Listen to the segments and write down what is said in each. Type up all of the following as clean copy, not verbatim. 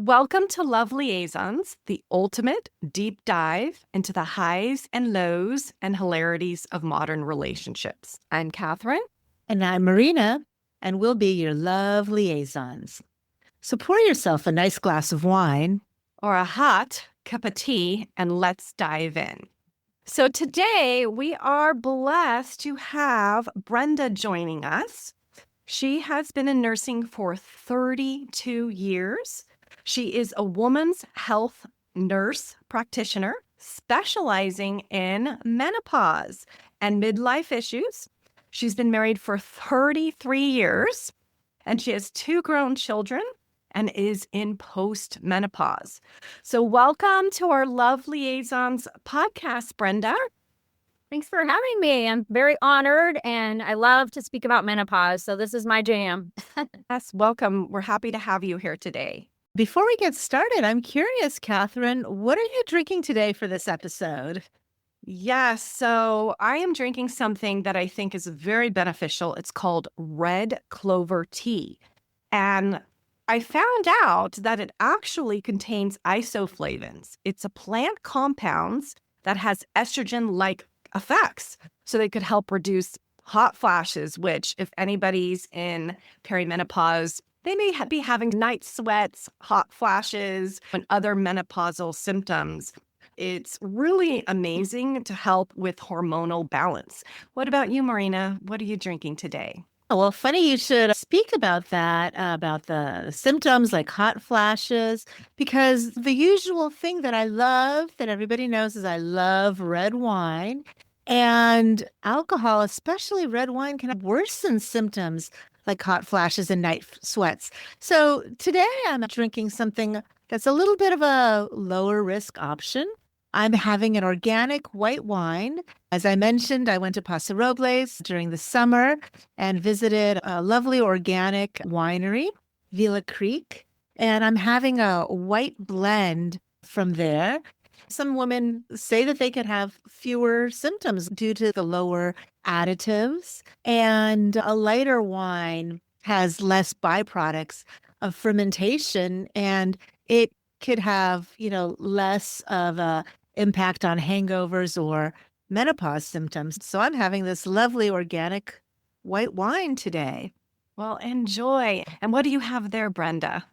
Welcome to Love Liaisons, the ultimate deep dive into the highs and lows and hilarities of modern relationships. I'm Kathryn. And I'm Marina, and we'll be your love liaisons. So pour yourself a nice glass of wine. Or a hot cup of tea, and let's dive in. So today we are blessed to have Brenda joining us. She has been in nursing for 32 years. She is a woman's health nurse practitioner specializing in menopause and midlife issues. She's been married for 33 years, and she has 2 grown children and is in post-menopause. So welcome to our Love Liaisons podcast, Brenda. Thanks for having me. I'm very honored, and I love to speak about menopause, so this is my jam. Yes, welcome. We're happy to have you here today. Before we get started, I'm curious, Kathryn, what are you drinking today for this episode? Yes, so I am drinking something that I think is very beneficial. It's called red clover tea. And I found out that it actually contains isoflavones. It's a plant compound that has estrogen-like effects. So they could help reduce hot flashes, which if anybody's in perimenopause, they may be having night sweats, hot flashes, and other menopausal symptoms. It's really amazing to help with hormonal balance. What about you, Marina? What are you drinking today? Oh, well, funny you should speak about that, about the symptoms like hot flashes, because the usual thing that I love, that everybody knows, is I love red wine. And alcohol, especially red wine, can worsen symptoms like hot flashes and night sweats. So today I'm drinking something that's a little bit of a lower risk option. I'm having an organic white wine. As I mentioned, I went to Paso Robles during the summer and visited a lovely organic winery, Villa Creek. And I'm having a white blend from there. Some women say that they could have fewer symptoms due to the lower additives, and a lighter wine has less byproducts of fermentation, and it could have, less of a impact on hangovers or menopause symptoms. So I'm having this lovely organic white wine today. Well, enjoy. And what do you have there, Brenda?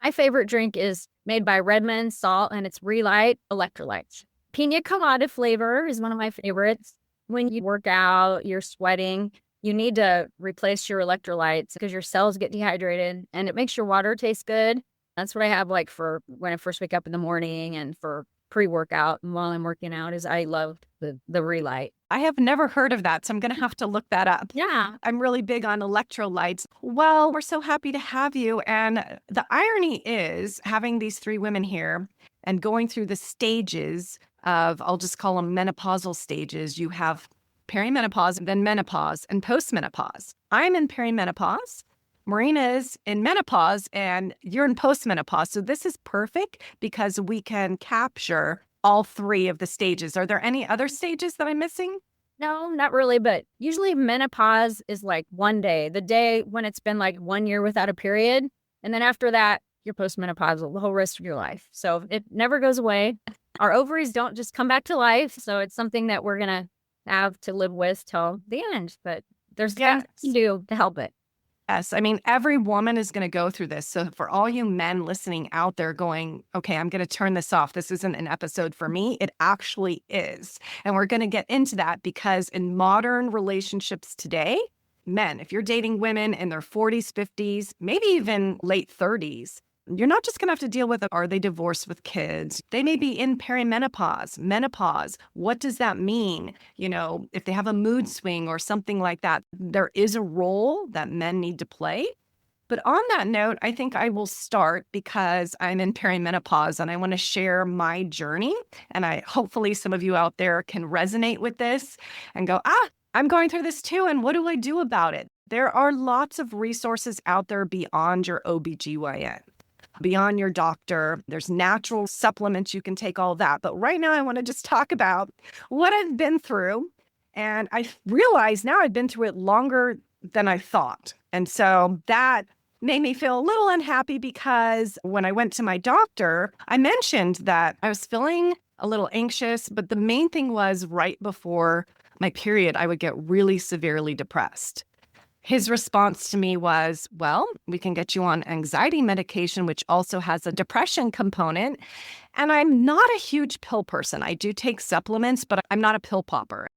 My favorite drink is made by Redmond Salt, and it's Relight Electrolytes. Pina colada flavor is one of my favorites. When you work out, you're sweating, you need to replace your electrolytes because your cells get dehydrated, and it makes your water taste good. That's what I have like for when I first wake up in the morning and for pre-workout while I'm working out. Is I love the Relight. I have never heard of that, so I'm going to have to look that up. Yeah. I'm really big on electrolytes. Well, we're so happy to have you. And the irony is having these 3 women here and going through the stages of, I'll just call them menopausal stages. You have perimenopause, then menopause, and postmenopause. I'm in perimenopause. Marina is in menopause, and you're in postmenopause. So this is perfect because we can capture all 3 of the stages. Are there any other stages that I'm missing? No, not really. But usually menopause is like one day, the day when it's been like 1 year without a period. And then after that, you're postmenopausal the whole rest of your life. So it never goes away. Our ovaries don't just come back to life. So it's something that we're going to have to live with till the end. But there's things to do to help it. Yes. I mean, every woman is going to go through this. So for all you men listening out there going, okay, I'm going to turn this off. This isn't an episode for me. It actually is. And we're going to get into that because in modern relationships today, men, if you're dating women in their 40s, 50s, maybe even late 30s, you're not just going to have to deal with, are they divorced with kids? They may be in perimenopause, menopause. What does that mean? If they have a mood swing or something like that, there is a role that men need to play. But on that note, I think I will start because I'm in perimenopause and I want to share my journey. And hopefully some of you out there can resonate with this and go, I'm going through this too. And what do I do about it? There are lots of resources out there beyond your OBGYN. Beyond your doctor. There's natural supplements you can take, all that. But right now I want to just talk about what I've been through. And I realize now I've been through it longer than I thought. And so that made me feel a little unhappy because when I went to my doctor, I mentioned that I was feeling a little anxious, but the main thing was right before my period, I would get really severely depressed. His response to me was, well, we can get you on anxiety medication, which also has a depression component. And I'm not a huge pill person. I do take supplements, but I'm not a pill popper.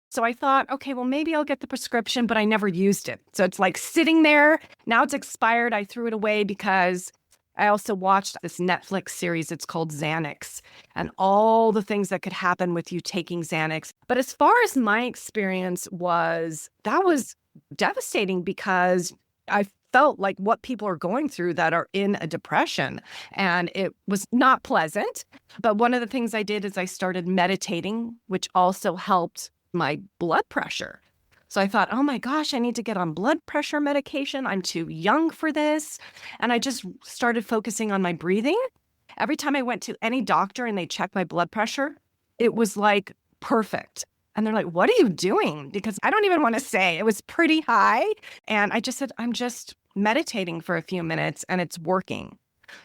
So I thought, okay, well, maybe I'll get the prescription, but I never used it. So it's like sitting there. Now it's expired. I threw it away because I also watched this Netflix series. It's called Xanax, and all the things that could happen with you taking Xanax. But as far as my experience was, that was devastating because I felt like what people are going through that are in a depression, and it was not pleasant. But one of the things I did is I started meditating, which also helped my blood pressure. So I thought, oh my gosh, I need to get on blood pressure medication. I'm too young for this. And I just started focusing on my breathing. Every time I went to any doctor and they checked my blood pressure, it was like perfect. And they're like, what are you doing? Because I don't even want to say, it was pretty high. And I just said, I'm just meditating for a few minutes and it's working.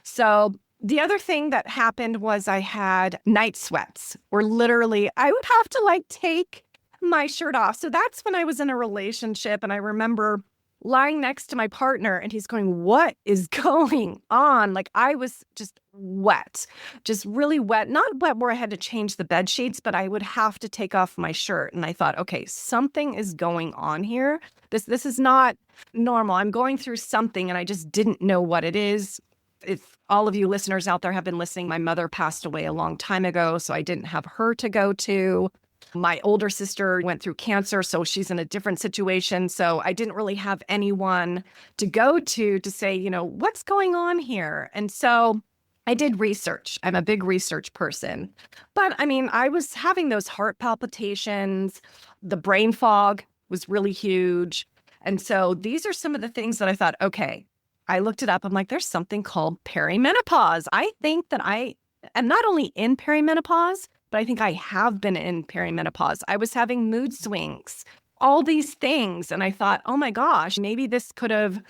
So the other thing that happened was I had night sweats, where literally I would have to like take my shirt off. So that's when I was in a relationship. And I remember lying next to my partner and he's going, what is going on? Like I was just wet, just really wet, not wet where I had to change the bed sheets, but I would have to take off my shirt. And I thought, okay, something is going on here. This is not normal. I'm going through something and I just didn't know what it is. If all of you listeners out there have been listening, my mother passed away a long time ago, so I didn't have her to go to. My older sister went through cancer, so she's in a different situation. So I didn't really have anyone to go to say, what's going on here? And so I did research. I'm a big research person. But I mean, I was having those heart palpitations. The brain fog was really huge. And so these are some of the things that I thought, okay, I looked it up. I'm like, there's something called perimenopause. I think that I am not only in perimenopause, but I think I have been in perimenopause. I was having mood swings, all these things. And I thought, oh my gosh, maybe this could have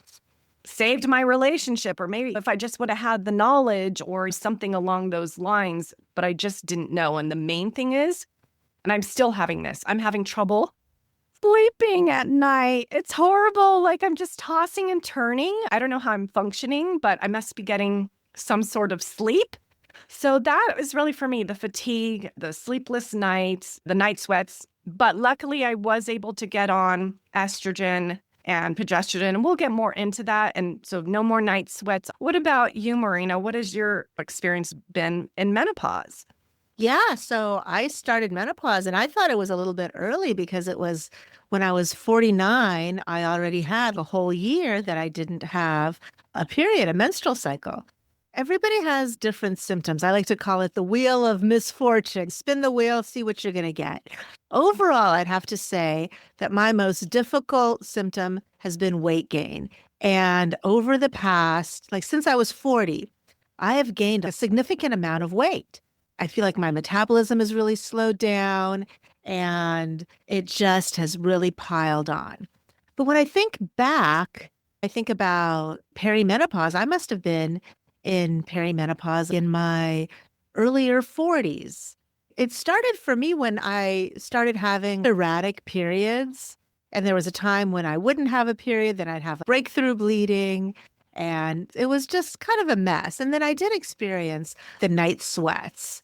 saved my relationship, or maybe if I just would have had the knowledge or something along those lines, but I just didn't know. And the main thing is, and I'm still having this, I'm having trouble sleeping at night. It's horrible. Like I'm just tossing and turning. I don't know how I'm functioning, but I must be getting some sort of sleep. So that is really for me, the fatigue, the sleepless nights, the night sweats. But luckily I was able to get on estrogen and progesterone, and we'll get more into that. And so no more night sweats. What about you, Marina? What has your experience been in menopause? Yeah, so I started menopause and I thought it was a little bit early because it was when I was 49, I already had a whole year that I didn't have a period, a menstrual cycle. Everybody has different symptoms. I like to call it the wheel of misfortune. Spin the wheel, see what you're going to get. Overall, I'd have to say that my most difficult symptom has been weight gain. And over the past, like since I was 40, I have gained a significant amount of weight. I feel like my metabolism has really slowed down and it just has really piled on. But when I think back, I think about perimenopause. I must have been in perimenopause in my earlier 40s. It started for me when I started having erratic periods. And there was a time when I wouldn't have a period, then I'd have breakthrough bleeding. And it was just kind of a mess. And then I did experience the night sweats.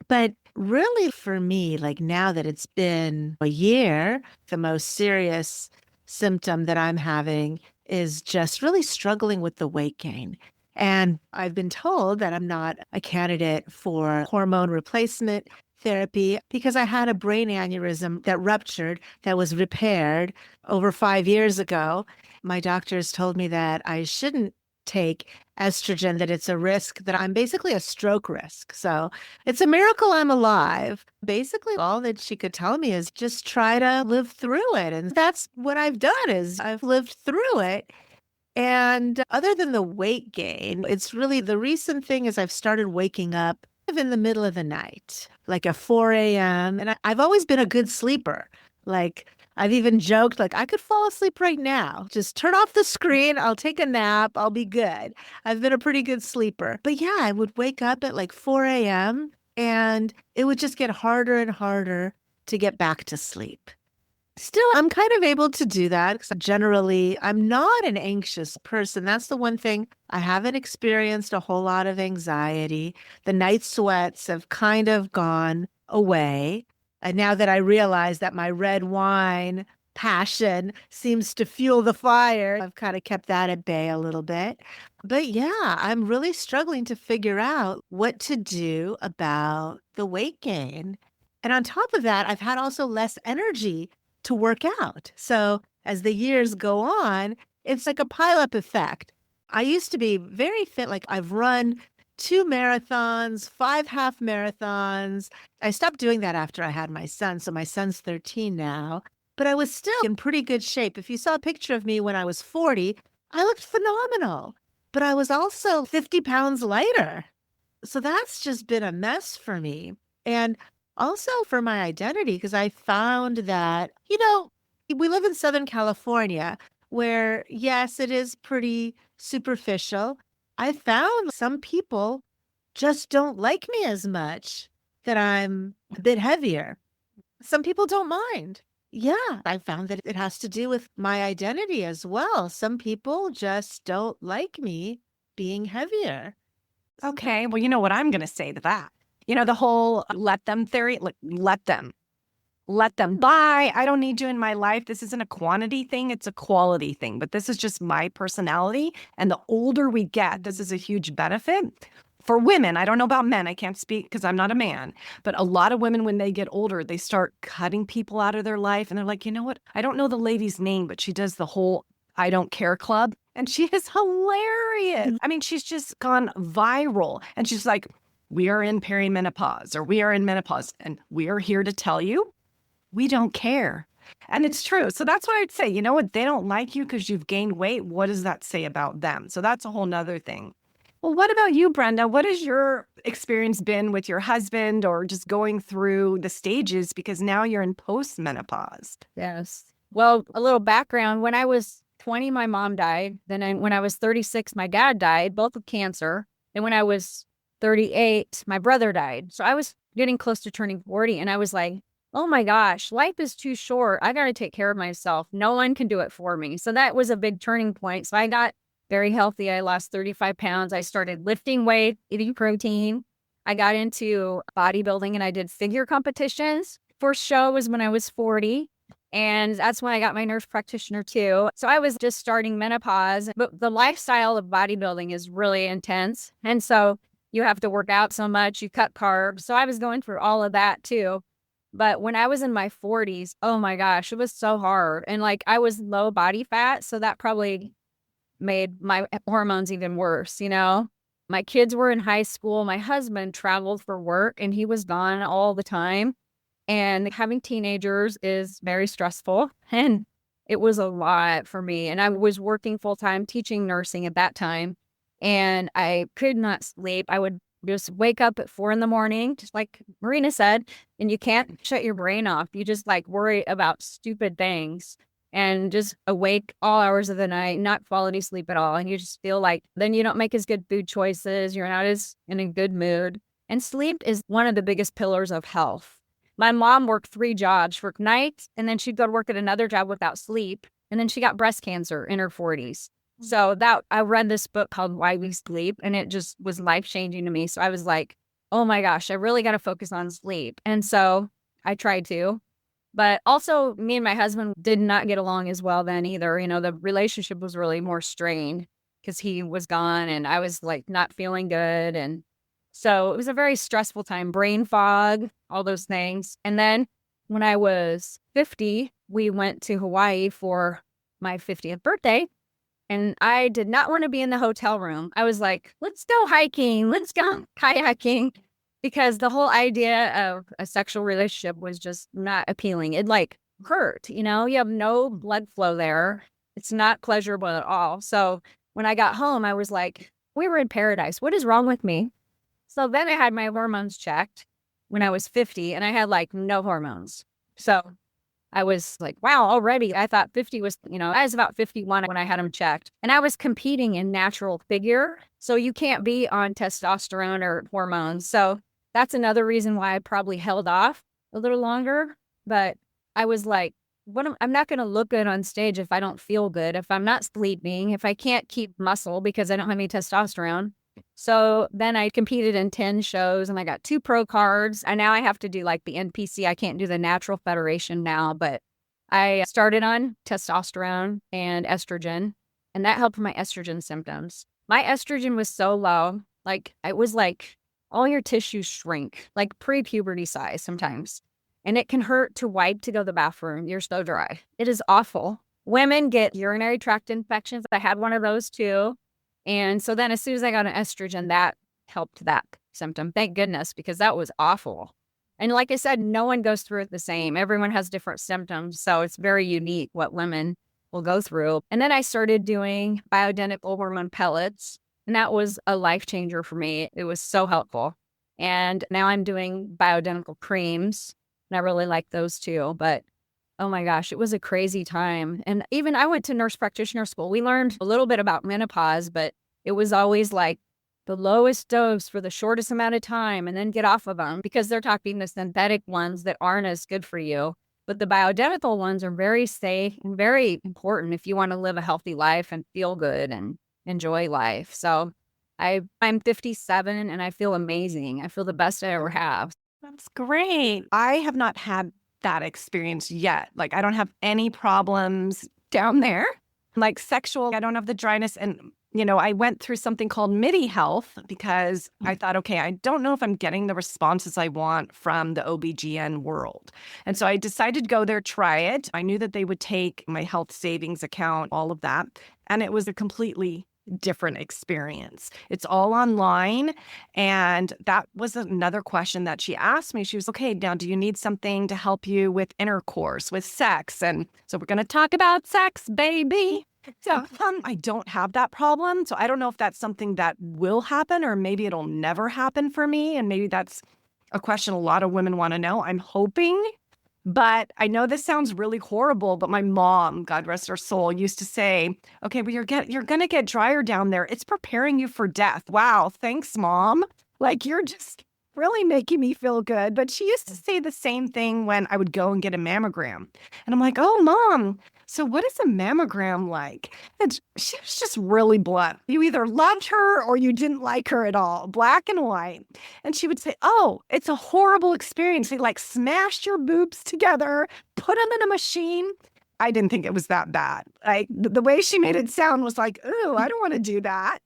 But really for me, like now that it's been a year, the most serious symptom that I'm having is just really struggling with the weight gain. And I've been told that I'm not a candidate for hormone replacement therapy because I had a brain aneurysm that ruptured, that was repaired over 5 years ago. My doctors told me that I shouldn't take estrogen, that it's a risk, that I'm basically a stroke risk. So it's a miracle I'm alive. Basically, all that she could tell me is just try to live through it. And that's what I've done is I've lived through it. And other than the weight gain, it's really the recent thing is I've started waking up in the middle of the night, like at 4 a.m. And I've always been a good sleeper. Like I've even joked, like, I could fall asleep right now. Just turn off the screen. I'll take a nap. I'll be good. I've been a pretty good sleeper. But yeah, I would wake up at like 4 a.m. and it would just get harder and harder to get back to sleep. Still, I'm kind of able to do that because generally I'm not an anxious person. That's the one thing. I haven't experienced a whole lot of anxiety. The night sweats have kind of gone away. And now that I realize that my red wine passion seems to fuel the fire, I've kind of kept that at bay a little bit. But yeah, I'm really struggling to figure out what to do about the weight gain. And on top of that, I've had also less energy to work out. So as the years go on, it's like a pileup effect. I used to be very fit. Like I've run 2 marathons, 5 half marathons. I stopped doing that after I had my son. So my son's 13 now, but I was still in pretty good shape. If you saw a picture of me when I was 40, I looked phenomenal, but I was also 50 pounds lighter. So that's just been a mess for me. And also for my identity, because I found that, we live in Southern California where, yes, it is pretty superficial. I found some people just don't like me as much, that I'm a bit heavier. Some people don't mind. Yeah, I found that it has to do with my identity as well. Some people just don't like me being heavier. Okay, well, you know what I'm going to say to that? The whole let them theory, let them. Let them buy. I don't need you in my life. This isn't a quantity thing, it's a quality thing. But this is just my personality. And the older we get, this is a huge benefit for women. I don't know about men. I can't speak because I'm not a man. But a lot of women, when they get older, they start cutting people out of their life. And they're like, you know what? I don't know the lady's name, but she does the whole I don't care club. And she is hilarious. I mean, she's just gone viral. And she's like, we are in perimenopause or we are in menopause. And we are here to tell you we don't care. And it's true. So that's why I'd say, you know what? They don't like you because you've gained weight. What does that say about them? So that's a whole nother thing. Well, what about you, Brenda? What has your experience been with your husband or just going through the stages because now you're in postmenopause? Yes. Well, a little background. When I was 20, my mom died. Then when I was 36, my dad died, both of cancer. And when I was 38, my brother died. So I was getting close to turning 40. And I was like, oh my gosh, life is too short. I got to take care of myself. No one can do it for me. So that was a big turning point. So I got very healthy. I lost 35 pounds. I started lifting weight, eating protein. I got into bodybuilding and I did figure competitions. First show was when I was 40. And that's when I got my nurse practitioner too. So I was just starting menopause, but the lifestyle of bodybuilding is really intense. And so you have to work out so much, you cut carbs. So I was going through all of that too. But when I was in my 40s, oh my gosh, it was so hard. And like I was low body fat. So that probably made my hormones even worse, My kids were in high school. My husband traveled for work and he was gone all the time. And having teenagers is very stressful. And it was a lot for me. And I was working full time teaching nursing at that time. And I could not sleep. I would just wake up at 4 a.m, just like Marina said, and you can't shut your brain off. You just like worry about stupid things and just awake all hours of the night, not quality sleep at all. And you just feel like then you don't make as good food choices. You're not as in a good mood. And sleep is one of the biggest pillars of health. My mom worked 3 jobs, worked nights, and then she'd go to work at another job without sleep. And then she got breast cancer in her 40s. So I read this book called Why We Sleep, and it just was life-changing to me. So I was like, oh my gosh, I really got to focus on sleep. And so I tried to. But also me and my husband did not get along as well then either. The relationship was really more strained because he was gone and I was like not feeling good. And so it was a very stressful time, brain fog, all those things. And then when I was 50, we went to Hawaii for my 50th birthday. And I did not want to be in the hotel room. I was like, let's go hiking. Let's go kayaking. Because the whole idea of a sexual relationship was just not appealing. It like hurt, you have no blood flow there. It's not pleasurable at all. So when I got home, I was like, we were in paradise. What is wrong with me? So then I had my hormones checked when I was 50 and I had like no hormones. So I was like, wow, already. I thought 50 was, I was about 51 when I had them checked. And I was competing in natural figure. So you can't be on testosterone or hormones. So that's another reason why I probably held off a little longer. But I was like, I'm not going to look good on stage if I don't feel good, if I'm not sleeping, if I can't keep muscle because I don't have any testosterone. So then I competed in 10 shows and I got 2 pro cards. And now I have to do like the NPC. I can't do the Natural Federation now, but I started on testosterone and estrogen, and that helped my estrogen symptoms. My estrogen was so low, like it was like all your tissues shrink, like pre-puberty size sometimes. And it can hurt to wipe to go to the bathroom. You're so dry. It is awful. Women get urinary tract infections. I had one of those too. And so then as soon as I got an estrogen, that helped that symptom. Thank goodness, because that was awful. And like I said, no one goes through it the same. Everyone has different symptoms. So it's very unique what women will go through. And then I started doing bioidentical hormone pellets. And that was a life changer for me. It was so helpful. And now I'm doing bioidentical creams. And I really like those too. But oh my gosh, it was a crazy time. And even I went to nurse practitioner school. We learned a little bit about menopause, but it was always like the lowest dose for the shortest amount of time and then get off of them because they're talking the synthetic ones that aren't as good for you. But the bioidentical ones are very safe and very important if you want to live a healthy life and feel good and enjoy life. So I'm 57 and I feel amazing. I feel the best I ever have. That's great. I have not had that experience yet. Like, I don't have any problems down there. Like sexual, I don't have the dryness. And, I went through something called MIDI health because I thought, okay, I don't know if I'm getting the responses I want from the OBGYN world. And so I decided to go there, try it. I knew that they would take my health savings account, all of that. And it was a completely different experience. It's all online. And that was another question that she asked me. She was, okay, now do you need something to help you with intercourse, with sex? And so we're going to talk about sex, baby. So I don't have that problem. So I don't know if that's something that will happen or maybe it'll never happen for me. And maybe that's a question a lot of women want to know. I'm hoping. But I know this sounds really horrible, but my mom, God rest her soul, used to say, okay, well, you're going to get drier down there. It's preparing you for death. Wow. Thanks, Mom. Like, you're just really making me feel good. But she used to say the same thing when I would go and get a mammogram. And I'm like, oh, Mom, so what is a mammogram like? And she was just really blunt. You either loved her or you didn't like her at all, black and white. And she would say, oh, it's a horrible experience. They like smashed your boobs together, put them in a machine. I didn't think it was that bad. Like the way she made it sound was like, ooh, I don't want to do that.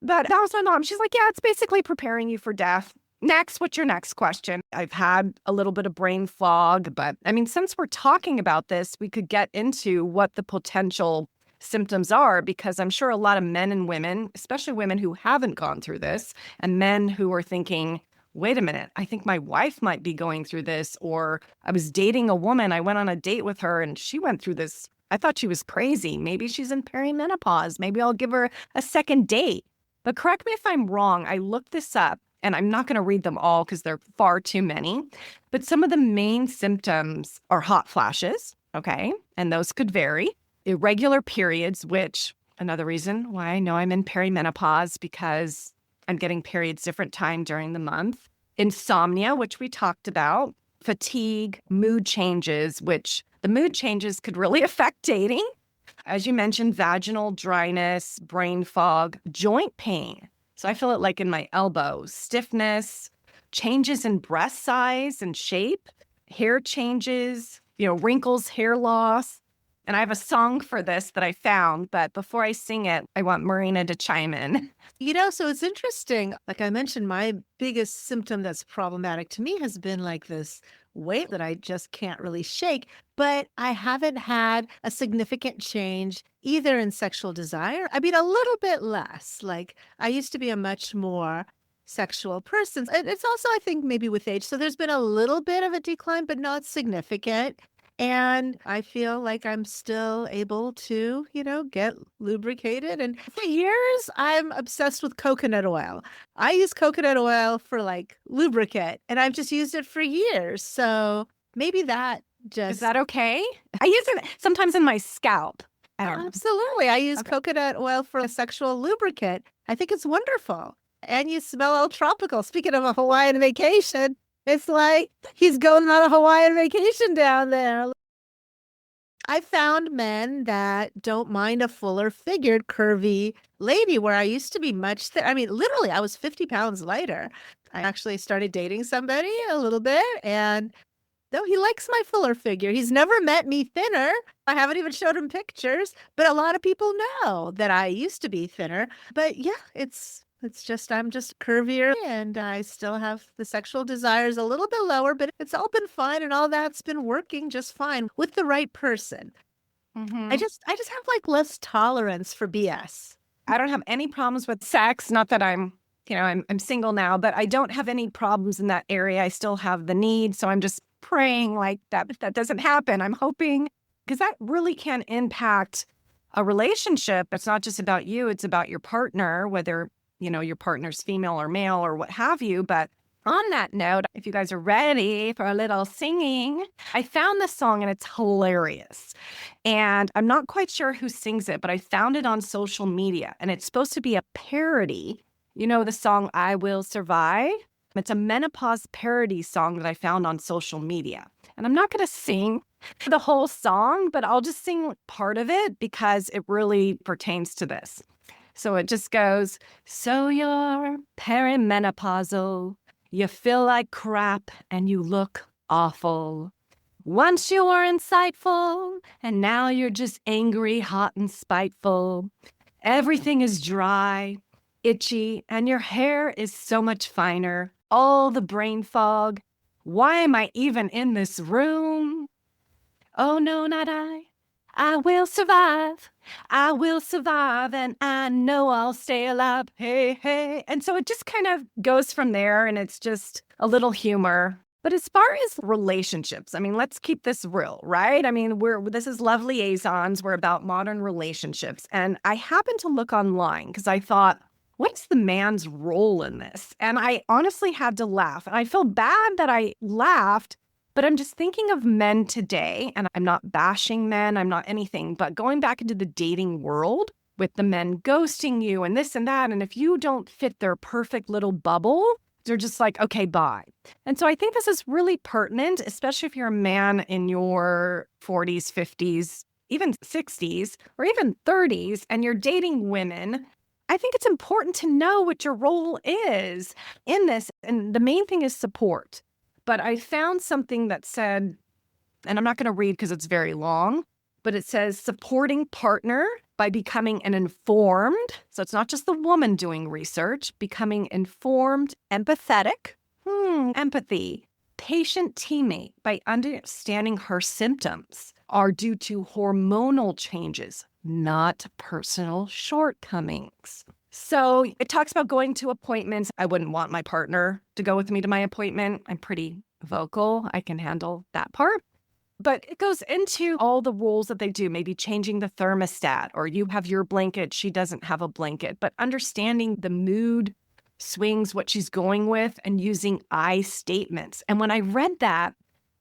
But that was my mom. She's like, yeah, it's basically preparing you for death. Next, what's your next question? I've had a little bit of brain fog, but I mean, since we're talking about this, we could get into what the potential symptoms are, because I'm sure a lot of men and women, especially women who haven't gone through this, and men who are thinking, wait a minute, I think my wife might be going through this, or I was dating a woman, I went on a date with her and she went through this. I thought she was crazy. Maybe she's in perimenopause. Maybe I'll give her a second date. But correct me if I'm wrong. I looked this up. And I'm not going to read them all because they're far too many. But some of the main symptoms are hot flashes, okay? And those could vary. Irregular periods, which another reason why I know I'm in perimenopause, because I'm getting periods different time during the month. Insomnia, which we talked about. Fatigue, mood changes, which the mood changes could really affect dating. As you mentioned, vaginal dryness, brain fog, joint pain. So I feel it like in my elbow, stiffness, changes in breast size and shape, hair changes, wrinkles, hair loss. And I have a song for this that I found, but before I sing it, I want Marina to chime in. So it's interesting. Like I mentioned, my biggest symptom that's problematic to me has been like this weight that I just can't really shake. But I haven't had a significant change either in sexual desire. I mean, a little bit less. Like I used to be a much more sexual person. And it's also, I think, maybe with age. So there's been a little bit of a decline, but not significant. And I feel like I'm still able to, get lubricated. And for years, I'm obsessed with coconut oil. I use coconut oil for like lubricant, and I've just used it for years. So maybe that Is that okay? I use it sometimes in my scalp. I don't know. Absolutely. I use Okay. coconut oil for a sexual lubricant. I think it's wonderful. And you smell all tropical. Speaking of a Hawaiian vacation, it's like he's going on a Hawaiian vacation down there. I found men that don't mind a fuller figured, curvy lady where I used to be much I mean, literally, I was 50 pounds lighter. I actually started dating somebody a little bit, and no, he likes my fuller figure. He's never met me thinner. I haven't even showed him pictures, but a lot of people know that I used to be thinner. But yeah, it's just I'm just curvier and I still have the sexual desires a little bit lower, but it's all been fine and all that's been working just fine with the right person. I just have like less tolerance for BS. I don't have any problems with sex. Not that I'm single now, but I don't have any problems in that area. I still have the need. So I'm just praying like that doesn't happen. I'm hoping, because that really can impact a relationship. It's not just about you, it's about your partner, whether, your partner's female or male or what have you. But on that note, if you guys are ready for a little singing, I found this song and it's hilarious. And I'm not quite sure who sings it, but I found it on social media and it's supposed to be a parody. You know the song I Will Survive? It's a menopause parody song that I found on social media. And I'm not going to sing the whole song, but I'll just sing part of it because it really pertains to this. So it just goes, so you're perimenopausal, you feel like crap and you look awful. Once you were insightful, and now you're just angry, hot, and spiteful. Everything is dry, itchy, and your hair is so much finer. All the brain fog. Why am I even in this room? Oh, no, not I. I will survive. I will survive, and I know I'll stay alive. Hey, hey. And so it just kind of goes from there, and it's just a little humor. But as far as relationships, I mean, let's keep this real, right? I mean, this is Love Liaisons. We're about modern relationships. And I happened to look online because I thought, what's the man's role in this? And I honestly had to laugh. And I feel bad that I laughed, but I'm just thinking of men today, and I'm not bashing men, I'm not anything, but going back into the dating world with the men ghosting you and this and that. And if you don't fit their perfect little bubble, they're just like, okay, bye. And so I think this is really pertinent, especially if you're a man in your 40s, 50s, even 60s, or even 30s, and you're dating women. I think it's important to know what your role is in this. And the main thing is support. But I found something that said, and I'm not going to read because it's very long, but it says supporting partner by becoming an informed, so it's not just the woman doing research, becoming informed, empathetic, empathy, patient teammate by understanding her symptoms are due to hormonal changes, not personal shortcomings. So it talks about going to appointments. I wouldn't want my partner to go with me to my appointment. I'm pretty vocal. I can handle that part. But it goes into all the rules that they do, maybe changing the thermostat, or you have your blanket, she doesn't have a blanket, but understanding the mood swings, what she's going with, and using I statements. And when I read that,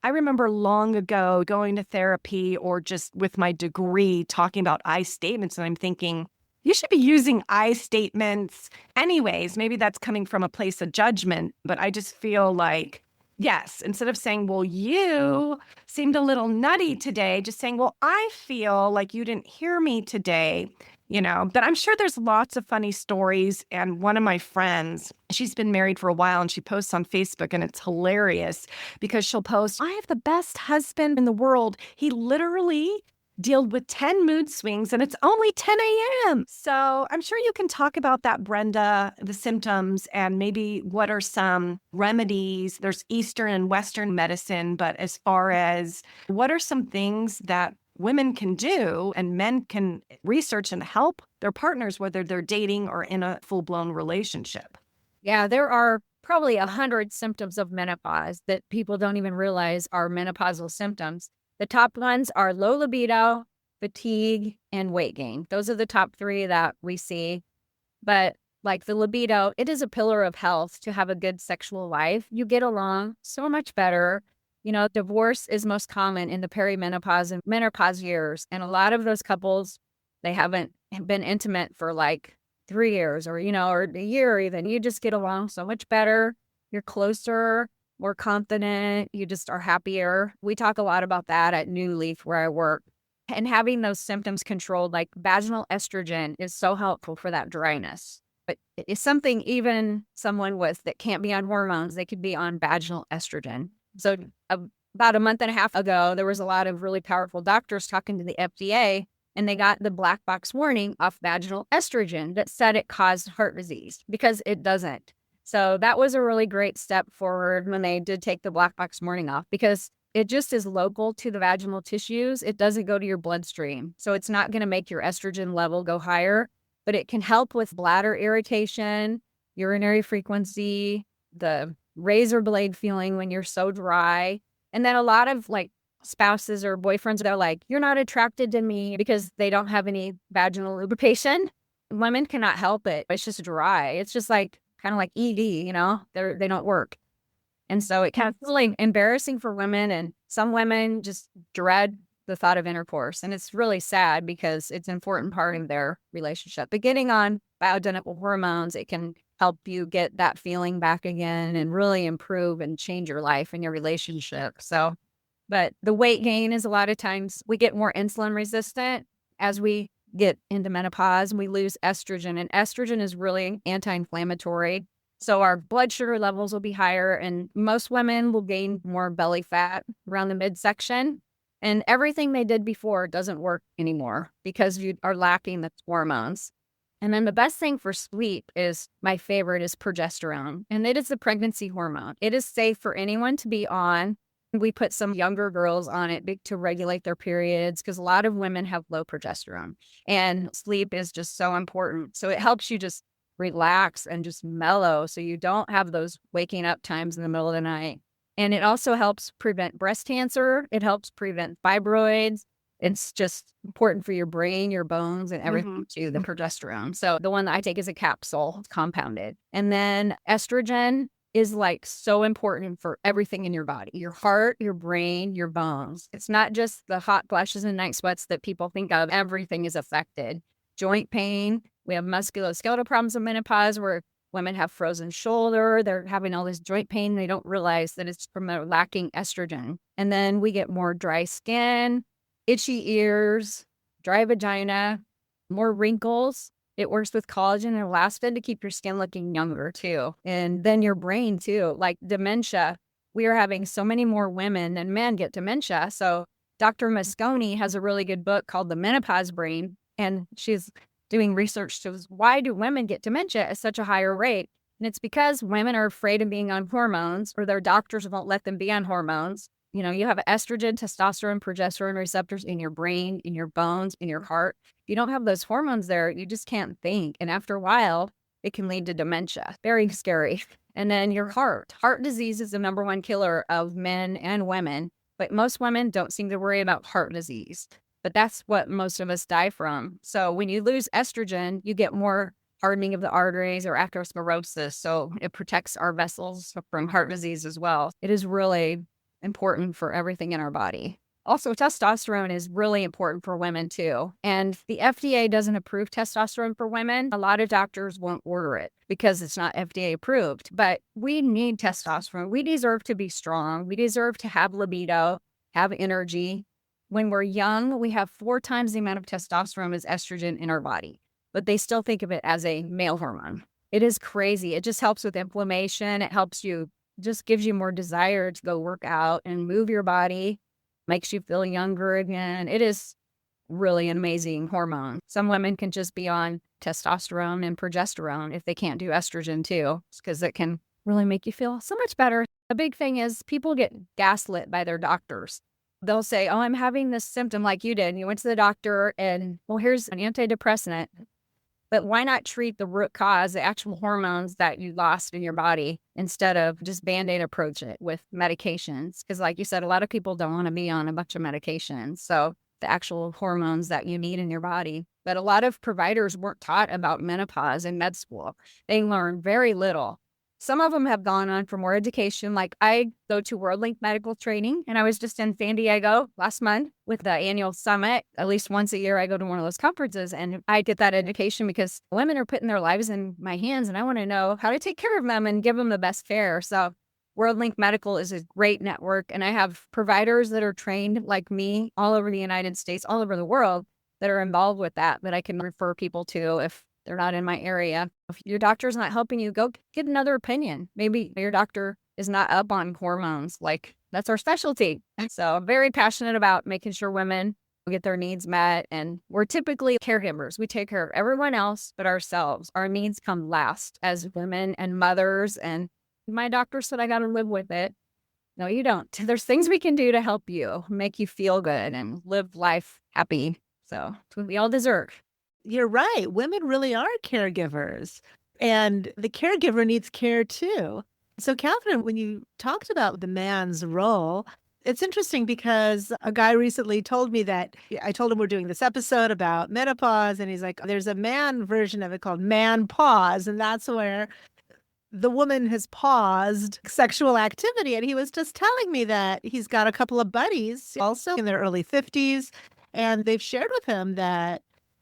I remember long ago going to therapy or just with my degree talking about I statements, and I'm thinking, you should be using I statements anyways. Maybe that's coming from a place of judgment, but I just feel like, yes, instead of saying, well, you seemed a little nutty today, just saying, well, I feel like you didn't hear me today, But I'm sure there's lots of funny stories. And one of my friends, she's been married for a while and she posts on Facebook and it's hilarious because she'll post, I have the best husband in the world. He literally dealt with 10 mood swings and it's only 10 a.m. So I'm sure you can talk about that, Brenda, the symptoms and maybe what are some remedies. There's Eastern and Western medicine, but as far as what are some things that women can do and men can research and help their partners, whether they're dating or in a full-blown relationship? Yeah, there are probably 100 symptoms of menopause that people don't even realize are menopausal symptoms. The top ones are low libido, fatigue, and weight gain. Those are the top three that we see. But like the libido, it is a pillar of health to have a good sexual life. You get along so much better. Divorce is most common in the perimenopause and menopause years. And a lot of those couples, they haven't been intimate for like 3 years or a year even. You just get along so much better. You're closer, more confident. You just are happier. We talk a lot about that at New Leaf where I work. And having those symptoms controlled, like vaginal estrogen, is so helpful for that dryness. But it's something even someone that can't be on hormones, they could be on vaginal estrogen. So about a month and a half ago, there was a lot of really powerful doctors talking to the FDA, and they got the black box warning off vaginal estrogen that said it caused heart disease, because it doesn't. So that was a really great step forward when they did take the black box warning off, because it just is local to the vaginal tissues. It doesn't go to your bloodstream. So it's not going to make your estrogen level go higher, but it can help with bladder irritation, urinary frequency, the razor blade feeling when you're so dry. And then a lot of like spouses or boyfriends, they're like, you're not attracted to me because they don't have any vaginal lubrication. Women cannot help it. It's just dry. It's just like kind of like ED, they don't work. And so it can feel like embarrassing for women, and some women just dread the thought of intercourse. And it's really sad because it's an important part of their relationship. But getting on bioidentical hormones, it can help you get that feeling back again and really improve and change your life and your relationship. So, but the weight gain is a lot of times we get more insulin resistant as we get into menopause, and we lose estrogen. And estrogen is really anti-inflammatory. So our blood sugar levels will be higher, and most women will gain more belly fat around the midsection. And everything they did before doesn't work anymore because you are lacking the hormones. And then the best thing for sleep is, my favorite is progesterone. And it is a pregnancy hormone. It is safe for anyone to be on. We put some younger girls on it to regulate their periods, because a lot of women have low progesterone. And sleep is just so important. So it helps you just relax and just mellow, so you don't have those waking up times in the middle of the night. And it also helps prevent breast cancer. It helps prevent fibroids. It's just important for your brain, your bones, and everything too, the progesterone. So the one that I take is a capsule. It's compounded. And then estrogen is like so important for everything in your body, your heart, your brain, your bones. It's not just the hot flashes and night sweats that people think of. Everything is affected. Joint pain. We have musculoskeletal problems in menopause where women have frozen shoulder. They're having all this joint pain. They don't realize that it's from lacking estrogen. And then we get more dry skin, itchy ears, dry vagina, more wrinkles. It works with collagen and elastin to keep your skin looking younger too. And then your brain too, like dementia. We are having so many more women than men get dementia. So Dr. Mosconi has a really good book called The Menopause Brain, and she's doing research to why do women get dementia at such a higher rate? And it's because women are afraid of being on hormones, or their doctors won't let them be on hormones. You have estrogen, testosterone, progesterone receptors in your brain, in your bones, in your heart. If you don't have those hormones there, you just can't think. And after a while, it can lead to dementia. Very scary. And then your heart. Heart disease is the #1 killer of men and women, but most women don't seem to worry about heart disease. But that's what most of us die from. So when you lose estrogen, you get more hardening of the arteries or atherosclerosis. So it protects our vessels from heart disease as well. It is really important for everything in our body. Also, testosterone is really important for women too. And the FDA doesn't approve testosterone for women. A lot of doctors won't order it because it's not FDA approved. But we need testosterone. We deserve to be strong. We deserve to have libido, have energy. When we're young, we have 4 times the amount of testosterone as estrogen in our body, but they still think of it as a male hormone. It is crazy. It just helps with inflammation. It helps you, just gives you more desire to go work out and move your body, makes you feel younger again. It is really an amazing hormone. Some women can just be on testosterone and progesterone if they can't do estrogen too, because it can really make you feel so much better. A big thing is people get gaslit by their doctors. They'll say, oh, I'm having this symptom like you did. And you went to the doctor and, well, here's an antidepressant. But why not treat the root cause, the actual hormones that you lost in your body, instead of just Band-Aid approach it with medications? Because like you said, a lot of people don't want to be on a bunch of medications. So the actual hormones that you need in your body. But a lot of providers weren't taught about menopause in med school. They learn very little. Some of them have gone on for more education. Like I go to WorldLink medical training, and I was just in San Diego last month with the annual summit. At least once a year, I go to one of those conferences and I get that education because women are putting their lives in my hands and I want to know how to take care of them and give them the best care. So WorldLink Medical is a great network, and I have providers that are trained like me all over the United States, all over the world that are involved with that I can refer people to if they're not in my area. If your doctor's not helping you, go get another opinion. Maybe your doctor is not up on hormones. Like that's our specialty. So I'm very passionate about making sure women get their needs met. And we're typically caregivers. We take care of everyone else but ourselves. Our needs come last as women and mothers. And my doctor said I got to live with it. No, you don't. There's things we can do to help you, make you feel good and live life happy. So it's what we all deserve. You're right. Women really are caregivers, and the caregiver needs care too. So, Kathryn, when you talked about the man's role, it's interesting because a guy recently told me that I told him we're doing this episode about menopause, and he's like, there's a man version of it called man pause, and that's where the woman has paused sexual activity. And he was just telling me that he's got a couple of buddies also in their early 50s, and they've shared with him that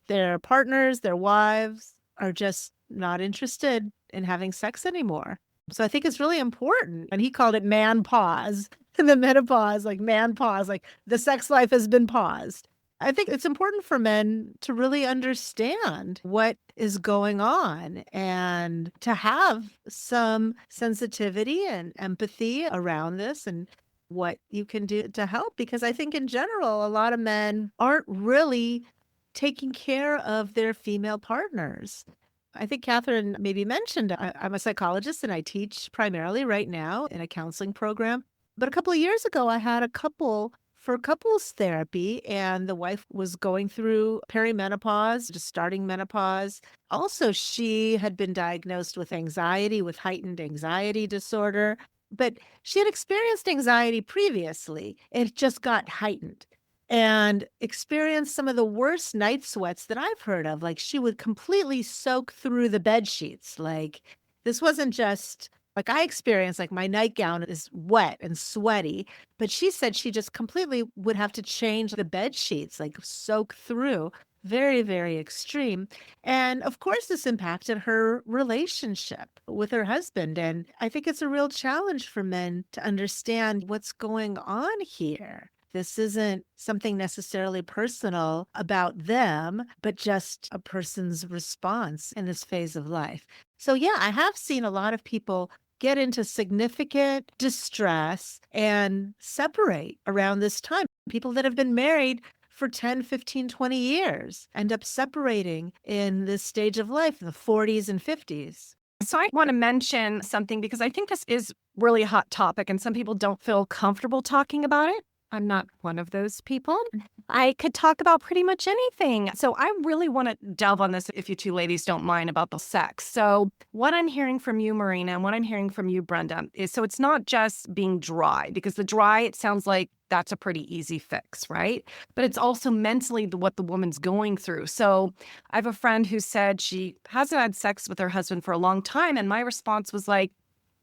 their partners, their wives are just not interested in having sex anymore. So I think it's really important. And he called it man pause, the menopause, like man pause, like the sex life has been paused. I think it's important for men to really understand what is going on and to have some sensitivity and empathy around this and what you can do to help. Because I think in general, a lot of men aren't really taking care of their female partners. I think Kathryn maybe mentioned I'm a psychologist and I teach primarily right now in a counseling program. But a couple of years ago, I had a couple for couples therapy, and the wife was going through perimenopause, just starting menopause. Also, she had been diagnosed with anxiety, with heightened anxiety disorder, but she had experienced anxiety previously. It just got heightened and experienced some of the worst night sweats that I've heard of. Like she would completely soak through the bed sheets. Like this wasn't just like I experienced, like my nightgown is wet and sweaty, but she said she just completely would have to change the bed sheets, like soak through. Very, very extreme. And of course, this impacted her relationship with her husband. And I think it's a real challenge for men to understand what's going on here. This isn't something necessarily personal about them, but just a person's response in this phase of life. So, yeah, I have seen a lot of people get into significant distress and separate around this time. People that have been married for 10, 15, 20 years end up separating in this stage of life, in the 40s and 50s. So I want to mention something because I think this is really a hot topic and some people don't feel comfortable talking about it. I'm not one of those people. I could talk about pretty much anything. So I really want to delve on this if you two ladies don't mind about the sex. So what I'm hearing from you, Marina, and what I'm hearing from you, Brenda, is so it's not just being dry, because the dry, it sounds like that's a pretty easy fix, right? But it's also mentally what the woman's going through. So I have a friend who said she hasn't had sex with her husband for a long time. And my response was like,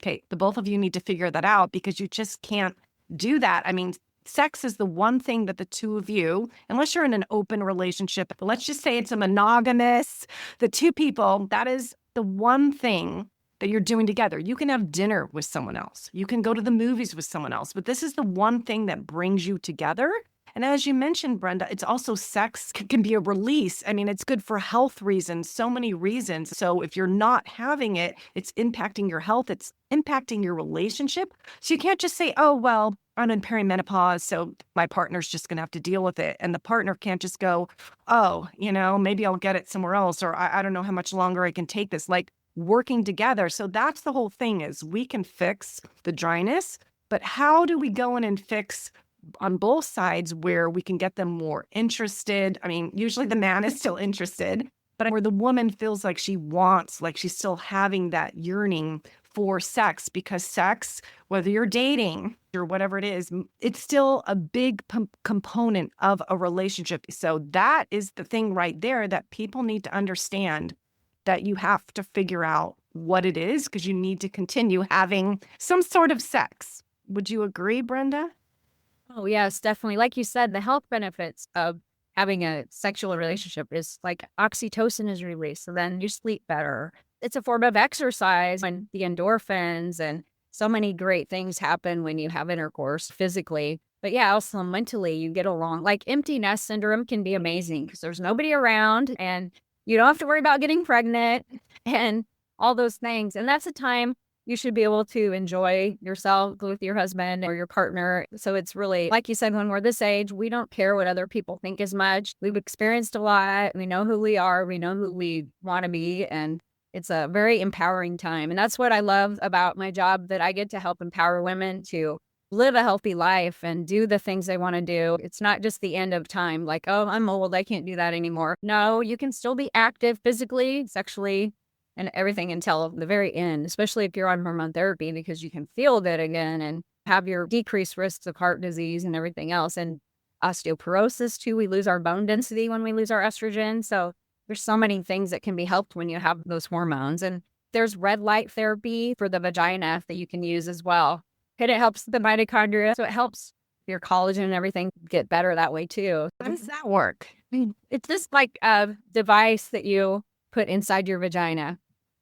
okay, the both of you need to figure that out because you just can't do that. I mean, sex is the one thing that the two of you, unless you're in an open relationship, but let's just say it's a monogamous, the two people, that is the one thing that you're doing together. You can have dinner with someone else. You can go to the movies with someone else, but this is the one thing that brings you together. And as you mentioned, Brenda, it's also sex can be a release. I mean, it's good for health reasons, so many reasons. So if you're not having it, it's impacting your health. It's impacting your relationship. So you can't just say, oh, well, I'm in perimenopause, so my partner's just going to have to deal with it. And the partner can't just go, oh, maybe I'll get it somewhere else, or I don't know how much longer I can take this. Like working together. So that's the whole thing is we can fix the dryness, but how do we go in and fix on both sides where we can get them more interested? I mean, usually the man is still interested, but where the woman feels like she wants, like she's still having that yearning for sex, because sex, whether you're dating or whatever it is, it's still a big component of a relationship. So that is the thing right there that people need to understand, that you have to figure out what it is because you need to continue having some sort of sex. Would you agree, Brenda? Oh, yes, definitely. Like you said, the health benefits of having a sexual relationship is like oxytocin is released, so then you sleep better. It's a form of exercise and the endorphins and so many great things happen when you have intercourse physically. But yeah, also mentally, you get along. Like empty nest syndrome can be amazing because there's nobody around and you don't have to worry about getting pregnant and all those things. And that's a time you should be able to enjoy yourself with your husband or your partner. So it's really, like you said, when we're this age, we don't care what other people think as much. We've experienced a lot. We know who we are. We know who we want to be. And it's a very empowering time. And that's what I love about my job, that I get to help empower women to live a healthy life and do the things they want to do. It's not just the end of time, like, oh, I'm old, I can't do that anymore. No, you can still be active physically, sexually, and everything until the very end, especially if you're on hormone therapy, because you can feel that again and have your decreased risks of heart disease and everything else. And osteoporosis too, we lose our bone density when we lose our estrogen. So there's so many things that can be helped when you have those hormones. And there's red light therapy for the vagina that you can use as well. And it helps the mitochondria. So it helps your collagen and everything get better that way too. How does that work? It's just like a device that you put inside your vagina.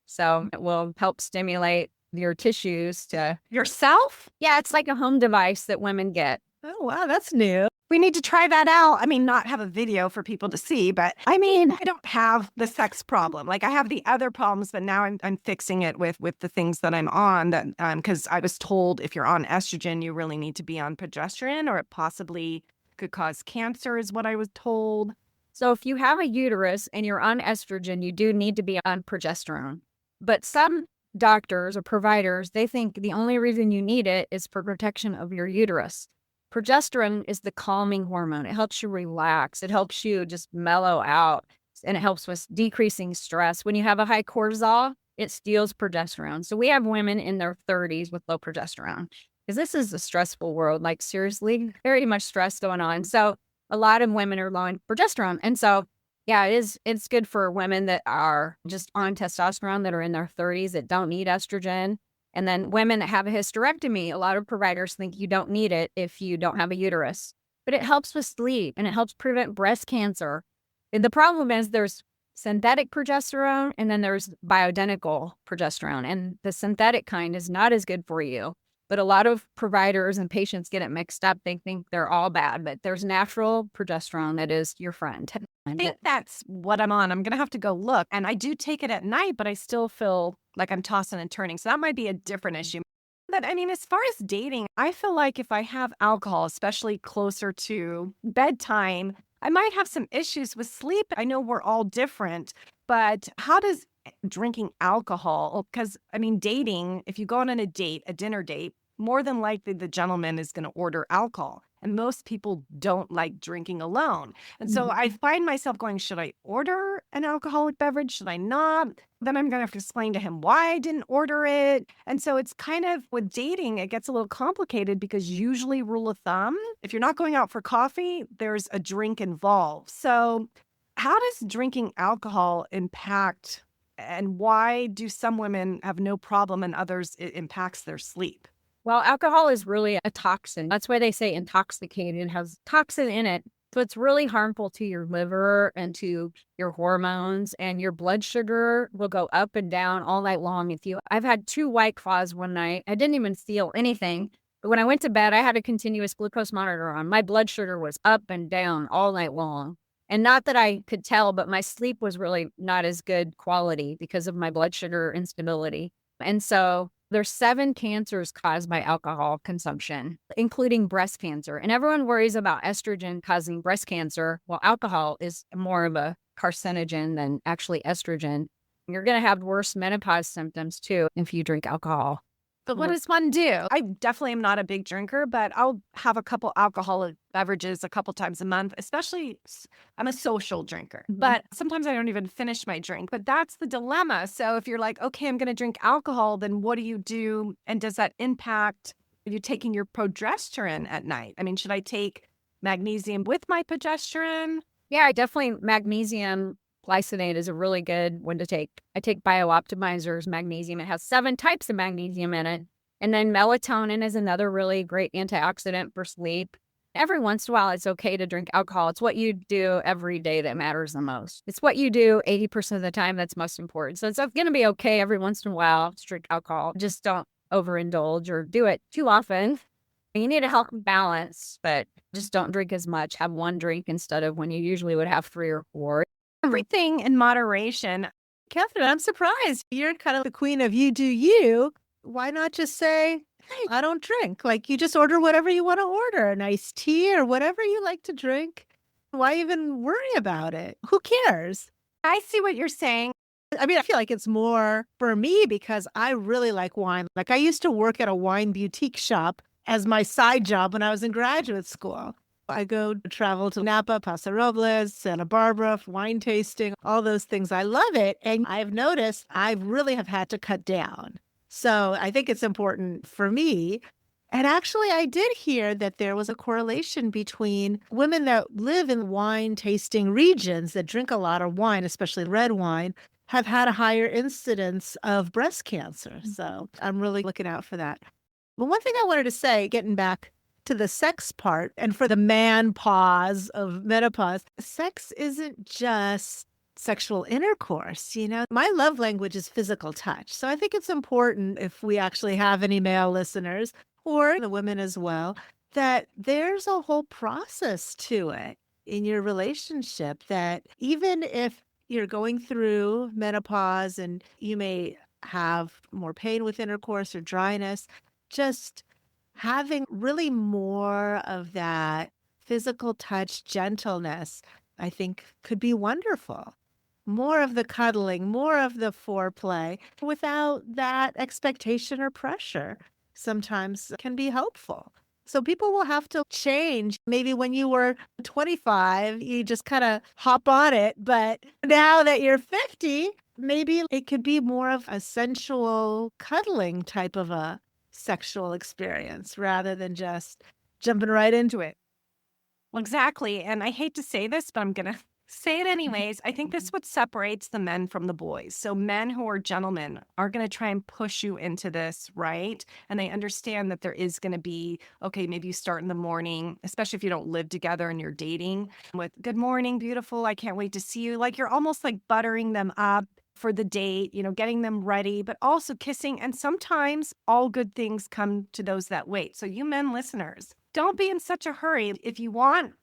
So it will help stimulate your tissues to Yourself? yeah, it's like a home device that women get. Oh, wow, that's new. We need to try that out. I mean, not have a video for people to see, but I mean, I don't have the sex problem. Like I have the other problems, but now I'm fixing it with the things that I'm on. That because I was told if you're on estrogen, you really need to be on progesterone, or it possibly could cause cancer, is what I was told. So if you have a uterus and you're on estrogen, you do need to be on progesterone. But some doctors or providers, they think the only reason you need it is for protection of your uterus. Progesterone is the calming hormone. It helps you relax. It helps you just mellow out, and it helps with decreasing stress. When you have a high cortisol, it steals progesterone. So we have women in their 30s with low progesterone because this is a stressful world. Like seriously, very much stress going on. So a lot of women are low in progesterone. And so, yeah, it's good for women that are just on testosterone, that are in their 30s, that don't need estrogen. And then women that have a hysterectomy, a lot of providers think you don't need it if you don't have a uterus. But it helps with sleep and it helps prevent breast cancer. And the problem is there's synthetic progesterone and then there's bioidentical progesterone. And the synthetic kind is not as good for you. But a lot of providers and patients get it mixed up. They think they're all bad, but there's natural progesterone that is your friend. I think that's what I'm on. I'm going to have to go look. And I do take it at night, but I still feel like I'm tossing and turning. So that might be a different issue. But I mean, as far as dating, I feel like if I have alcohol, especially closer to bedtime, I might have some issues with sleep. I know we're all different, but how does drinking alcohol, because I mean, dating, if you go on a date, a dinner date, more than likely the gentleman is going to order alcohol. And most people don't like drinking alone. And so I find myself going, should I order an alcoholic beverage? Should I not? Then I'm going to have to explain to him why I didn't order it. And so it's kind of with dating, it gets a little complicated because usually rule of thumb, if you're not going out for coffee, there's a drink involved. So how does drinking alcohol impact, and why do some women have no problem and others it impacts their sleep? Well, alcohol is really a toxin. That's why they say intoxicated. It has toxin in it. So it's really harmful to your liver and to your hormones, and your blood sugar will go up and down all night long. I've had 2 White Claws one night. I didn't even feel anything. But when I went to bed, I had a continuous glucose monitor on. My blood sugar was up and down all night long. And not that I could tell, but my sleep was really not as good quality because of my blood sugar instability. And so there's 7 cancers caused by alcohol consumption, including breast cancer. And everyone worries about estrogen causing breast cancer. Well, alcohol is more of a carcinogen than actually estrogen. You're going to have worse menopause symptoms too if you drink alcohol. But what does one do? I definitely am not a big drinker, but I'll have a couple alcoholic beverages a couple times a month, especially I'm a social drinker. But sometimes I don't even finish my drink. But that's the dilemma. So if you're like, okay, I'm going to drink alcohol, then what do you do? And does that impact you taking your progesterone at night? I mean, should I take magnesium with my progesterone? Yeah, definitely magnesium Glycinate is a really good one to take. I take Biooptimizer's magnesium. It has 7 types of magnesium in it. And then melatonin is another really great antioxidant for sleep. Every once in a while, it's okay to drink alcohol. It's what you do every day that matters the most. It's what you do 80% of the time that's most important. So it's going to be okay every once in a while to drink alcohol. Just don't overindulge or do it too often. You need a healthy balance, but just don't drink as much. Have 1 drink instead of when you usually would have 3 or 4. Everything in moderation. Kathryn, I'm surprised. You're kind of the queen of you do you. Why not just say, hey, I don't drink? Like you just order whatever you want to order, an iced tea or whatever you like to drink. Why even worry about it? Who cares? I see what you're saying. I mean, I feel like it's more for me because I really like wine. Like I used to work at a wine boutique shop as my side job when I was in graduate school. I go travel to Napa, Paso Robles, Santa Barbara, wine tasting, all those things. I love it. And I've noticed I really have had to cut down. So I think it's important for me. And actually, I did hear that there was a correlation between women that live in wine tasting regions that drink a lot of wine, especially red wine, have had a higher incidence of breast cancer. So I'm really looking out for that. But one thing I wanted to say, getting back to the sex part and for the man pause of menopause, sex isn't just sexual intercourse. My love language is physical touch. So I think it's important if we actually have any male listeners or the women as well, that there's a whole process to it in your relationship that even if you're going through menopause and you may have more pain with intercourse or dryness, just having really more of that physical touch gentleness, I think could be wonderful. More of the cuddling, more of the foreplay without that expectation or pressure sometimes can be helpful. So people will have to change. Maybe when you were 25, you just kind of hop on it. But now that you're 50, maybe it could be more of a sensual cuddling type of a sexual experience rather than just jumping right into it. Well, exactly. And I hate to say this, but I'm going to say it anyways. I think this is what separates the men from the boys. So men who are gentlemen are going to try and push you into this, right? And they understand that there is going to be, okay, maybe you start in the morning, especially if you don't live together and you're dating with good morning, beautiful. I can't wait to see you. Like you're almost like buttering them up for the date, getting them ready, but also kissing. And sometimes all good things come to those that wait. So you men listeners, don't be in such a hurry. If you want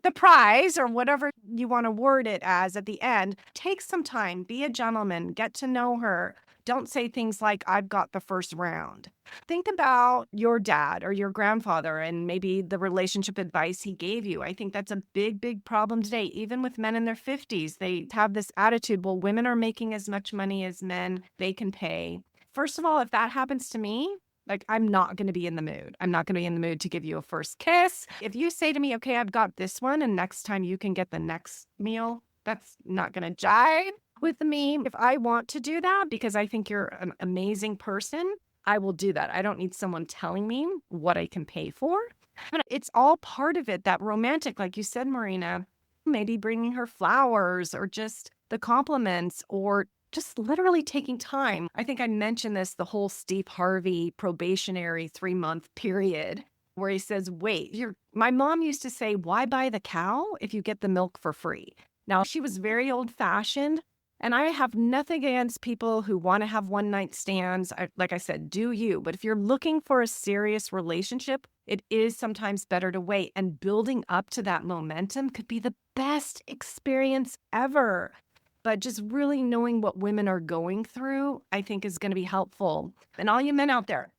the prize or whatever you want to word it as at the end, take some time, be a gentleman, get to know her. Don't say things like, I've got the first round. Think about your dad or your grandfather and maybe the relationship advice he gave you. I think that's a big, big problem today. Even with men in their 50s, they have this attitude, well, women are making as much money as men, they can pay. First of all, if that happens to me, like, I'm not going to be in the mood. I'm not going to be in the mood to give you a first kiss. If you say to me, okay, I've got this one, and next time you can get the next meal, that's not going to jive with me. If I want to do that because I think you're an amazing person, I will do that. I don't need someone telling me what I can pay for. But it's all part of it, that romantic, like you said, Marina, maybe bringing her flowers or just the compliments or just literally taking time. I think I mentioned this, the whole Steve Harvey probationary 3-month period where he says, wait, my mom used to say, why buy the cow if you get the milk for free? Now, she was very old fashioned, and I have nothing against people who want to have one night stands. Like I said, do you? But if you're looking for a serious relationship, it is sometimes better to wait. And building up to that momentum could be the best experience ever. But just really knowing what women are going through, I think is going to be helpful. And all you men out there,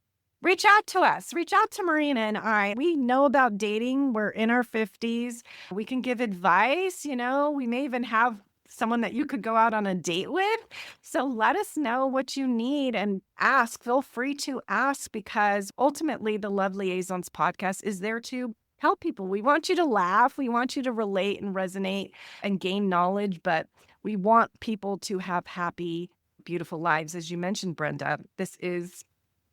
reach out to us. Reach out to Marina and I. We know about dating. We're in our 50s. We can give advice. We may even have someone that you could go out on a date with. So let us know what you need and ask. Feel free to ask, because ultimately the Love Liaisons podcast is there to help people. We want you to laugh. We want you to relate and resonate and gain knowledge, but we want people to have happy, beautiful lives. As you mentioned, Brenda, this is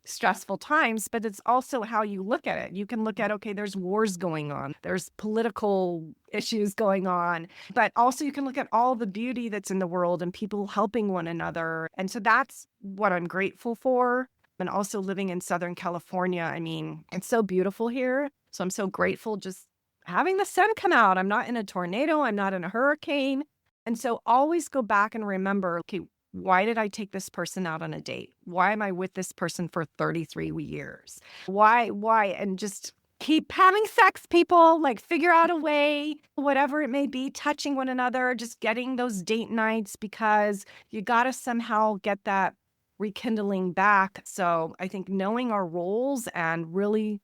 stressful times, but it's also how you look at it. You can look at, okay, there's wars going on, there's political issues going on, but also you can look at all the beauty that's in the world and people helping one another. And so that's what I'm grateful for. And also living in Southern California, I mean, it's so beautiful here. So I'm so grateful just having the sun come out. I'm not in a tornado, I'm not in a hurricane. And so always go back and remember, okay, why did I take this person out on a date? Why am I with this person for 33 years? Why? And just keep having sex, people. Like, figure out a way, whatever it may be, touching one another, just getting those date nights, because you got to somehow get that rekindling back. So I think knowing our roles and really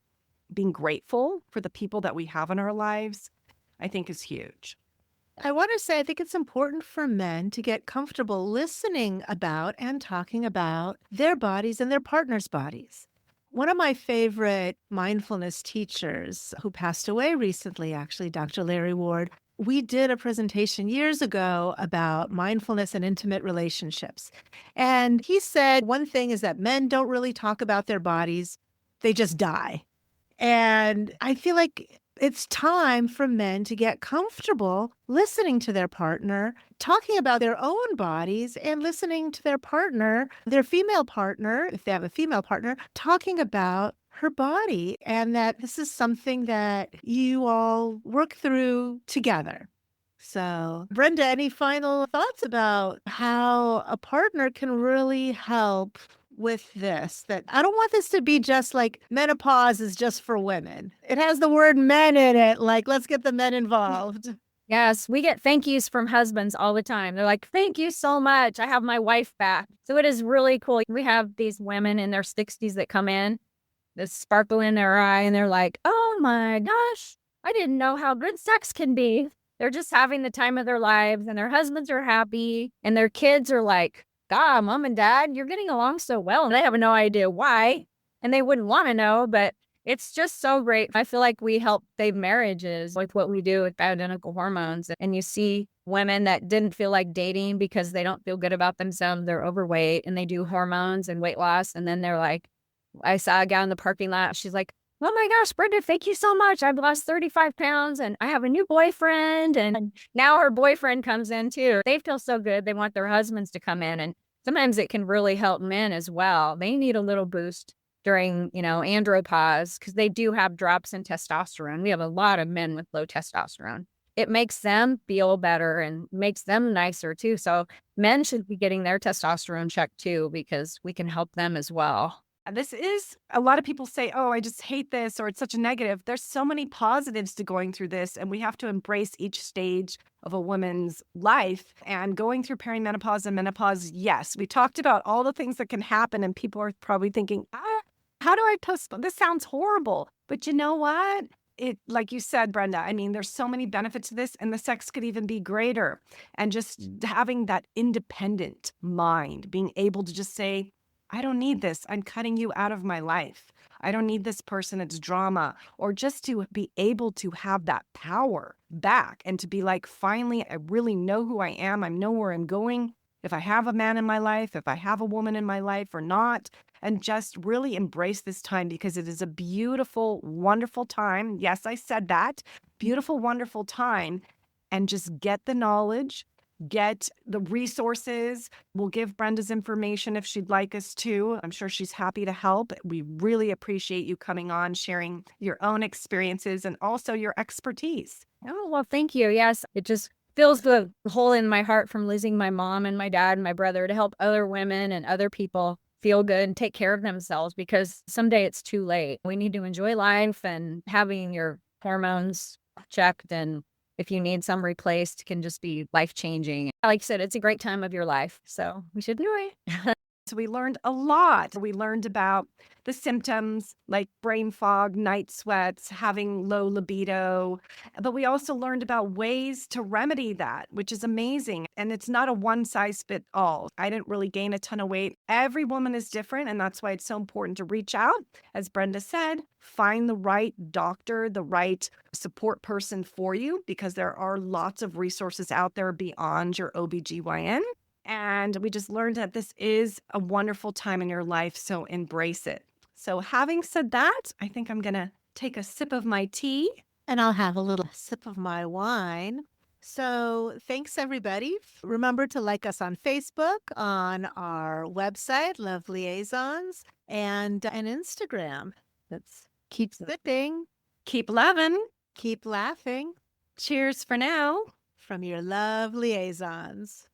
being grateful for the people that we have in our lives, I think is huge. I want to say, I think it's important for men to get comfortable listening about and talking about their bodies and their partner's bodies. One of my favorite mindfulness teachers who passed away recently, actually, Dr. Larry Ward, we did a presentation years ago about mindfulness and intimate relationships. And he said one thing is that men don't really talk about their bodies, they just die. And I feel like it's time for men to get comfortable listening to their partner, talking about their own bodies, and listening to their partner, their female partner, if they have a female partner, talking about her body, and that this is something that you all work through together. So, Brenda, any final thoughts about how a partner can really help with this? That I don't want this to be just like menopause is just for women. It has the word men in it. Like, let's get the men involved. Yes, we get thank yous from husbands all the time. They're like, thank you so much. I have my wife back. So it is really cool. We have these women in their 60s that come in, this sparkle in their eye, and they're like, oh my gosh, I didn't know how good sex can be. They're just having the time of their lives, and their husbands are happy, and their kids are like, God, mom and dad, you're getting along so well. And they have no idea why, and they wouldn't want to know, but it's just so great. I feel like we help save marriages with what we do with bioidentical hormones. And you see women that didn't feel like dating because they don't feel good about themselves. They're overweight and they do hormones and weight loss. And then they're like, I saw a gal in the parking lot. She's like, oh my gosh, Brenda, thank you so much. I've lost 35 pounds and I have a new boyfriend. And now her boyfriend comes in too. They feel so good. They want their husbands to come in. And sometimes it can really help men as well. They need a little boost during, andropause, because they do have drops in testosterone. We have a lot of men with low testosterone. It makes them feel better and makes them nicer too. So men should be getting their testosterone checked too, because we can help them as well. This is, a lot of people say, oh, I just hate this, or it's such a negative. There's so many positives to going through this, and we have to embrace each stage of a woman's life. And going through perimenopause and menopause, yes, we talked about all the things that can happen, and people are probably thinking, how do I postpone? This sounds horrible. But you know what? Like you said, Brenda, I mean, there's so many benefits to this, and the sex could even be greater. And just having that independent mind, being able to just say, I don't need this. I'm cutting you out of my life. I don't need this person. It's drama. Or just to be able to have that power back and to be like, finally, I really know who I am. I know where I'm going. If I have a man in my life, if I have a woman in my life or not, and just really embrace this time, because it is a beautiful, wonderful time. Yes, I said that. Beautiful, wonderful time. And just get the knowledge, get the resources. We'll give Brenda's information if she'd like us to. I'm sure she's happy to help. We really appreciate you coming on, sharing your own experiences and also your expertise. Oh, well, thank you. Yes, it just fills the hole in my heart from losing my mom and my dad and my brother to help other women and other people feel good and take care of themselves, because someday it's too late. We need to enjoy life, and having your hormones checked, and if you need some replaced, can just be life-changing. Like I said, it's a great time of your life, so we should enjoy. So we learned a lot. We learned about the symptoms like brain fog, night sweats, having low libido, but we also learned about ways to remedy that, which is amazing. And it's not a one size fit all. I didn't really gain a ton of weight. Every woman is different, and that's why it's so important to reach out. As Brenda said, find the right doctor, the right support person for you, because there are lots of resources out there beyond your OBGYN. And we just learned that this is a wonderful time in your life, so embrace it. So having said that, I think I'm going to take a sip of my tea. And I'll have a little sip of my wine. So thanks, everybody. Remember to like us on Facebook, on our website, Love Liaisons, and Instagram. That's keep sipping, Keep loving. keep laughing Cheers for now. from your Love Liaisons.